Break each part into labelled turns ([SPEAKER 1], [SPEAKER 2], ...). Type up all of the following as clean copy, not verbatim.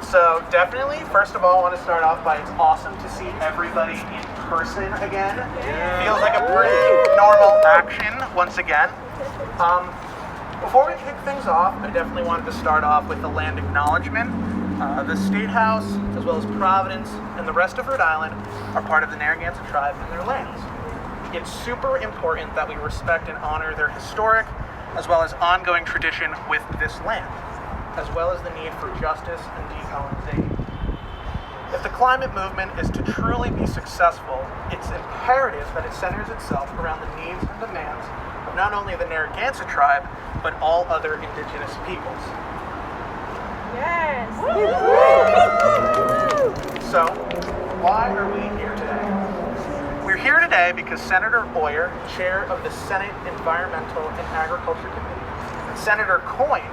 [SPEAKER 1] So definitely, first of all, I want to start off by it's awesome to see everybody in person again. Feels like a pretty normal action once again. Before we kick things off, I definitely wanted to start off with the land acknowledgement. The State House, as well as Providence, and the rest of Rhode Island are part of the Narragansett Tribe and their lands. It's super important that we respect and honor their historic, as well as ongoing tradition with this land, as well as the need for justice and decolonization. If the climate movement is to truly be successful, it's imperative that it centers itself around the needs and demands of not only the Narragansett Tribe, but all other indigenous peoples.
[SPEAKER 2] Yes!
[SPEAKER 1] So, why are we here today? We're here today because Senator Euer, chair of the Senate Environmental and Agriculture Committee, and Senator Coyne,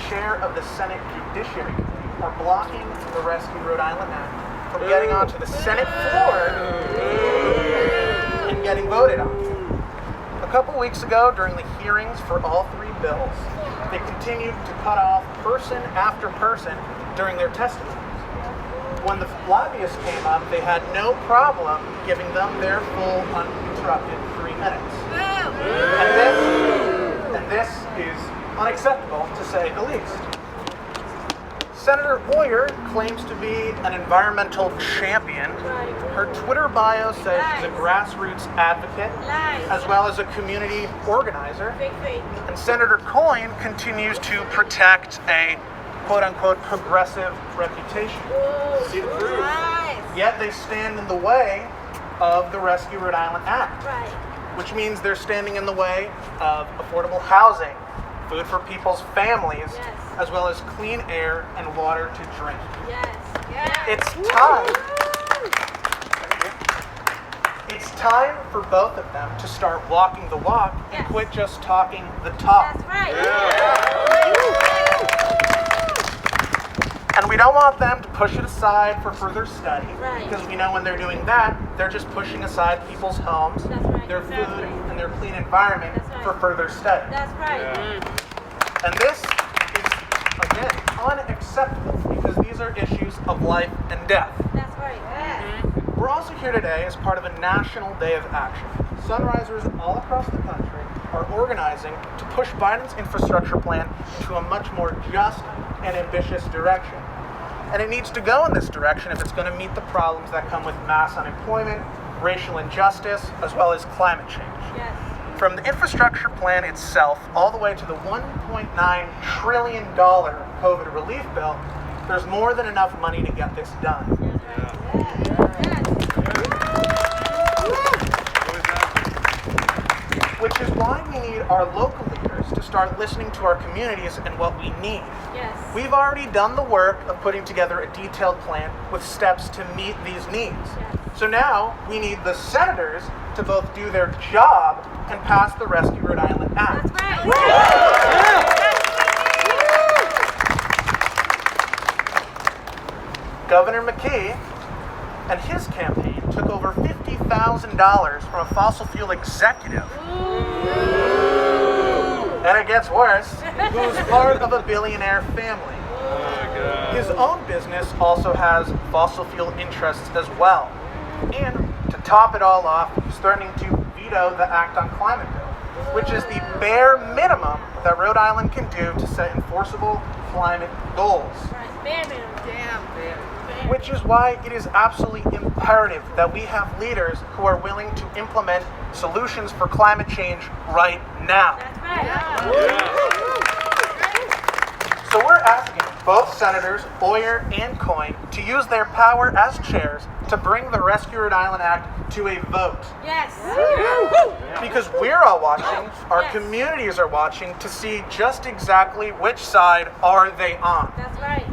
[SPEAKER 1] chair of the Senate Judiciary Committee, are blocking the Rescue Rhode Island Act from getting onto the Senate floor and getting voted on. A couple weeks ago, during the hearings for all three bills, they continued to cut off person after person during their testimonies. When the lobbyists came up, they had no problem giving them their full, uninterrupted 3 minutes. And this is unacceptable, to say the least. Senator Euer claims to be an environmental champion. Her Twitter bio says she's a grassroots advocate, as well as a community organizer. And Senator Coyne continues to protect a quote-unquote progressive reputation. See the proof? Yet they stand in the way of the Rescue Rhode Island Act, which means they're standing in the way of affordable housing, food for people's families, as well as clean air and water to drink. It's time. It's time for both of them to start walking the walk and quit just talking the talk.
[SPEAKER 2] That's right.
[SPEAKER 1] And we don't want them to push it aside for further study,
[SPEAKER 2] Right.
[SPEAKER 1] because we know when they're doing that, they're just pushing aside people's homes,
[SPEAKER 2] That's right.
[SPEAKER 1] their food, and their clean environment
[SPEAKER 2] That's right.
[SPEAKER 1] for further study.
[SPEAKER 2] That's right.
[SPEAKER 1] And this is, again, unacceptable because these are issues of life and death.
[SPEAKER 2] That's right.
[SPEAKER 1] We're also here today as part of a national day of action. Sunrisers all across the country are organizing to push Biden's infrastructure plan into a much more just and ambitious direction. And it needs to go in this direction if it's going to meet the problems that come with mass unemployment, racial injustice, as well as climate change.
[SPEAKER 2] Yes.
[SPEAKER 1] From the infrastructure plan itself all the way to the $1.9 trillion COVID relief bill, there's more than enough money to get this done. Which is why we need our local leaders to start listening to our communities and what we need.
[SPEAKER 2] Yes.
[SPEAKER 1] We've already done the work of putting together a detailed plan with steps to meet these needs.
[SPEAKER 2] Yes.
[SPEAKER 1] So now we need the senators to both do their job and pass the Rescue Rhode Island Act.
[SPEAKER 2] That's right.
[SPEAKER 1] Governor McKee and his campaign took over $50,000 from a fossil fuel executive. And it gets worse, who's part of a billionaire family. His own business also has fossil fuel interests as well. And to top it all off, he's threatening to veto the Act on Climate Bill, which is the bare minimum that Rhode Island can do to set enforceable climate goals. Which is why it is absolutely imperative that we have leaders who are willing to implement solutions for climate change right now.
[SPEAKER 2] That's right.
[SPEAKER 1] So we're asking both Senators Euer and Coyne to use their power as chairs to bring the Rescue Rhode Island Act to a vote.
[SPEAKER 2] Yes.
[SPEAKER 1] Because we're all watching, our communities are watching to see just exactly which side are they on.
[SPEAKER 2] That's right.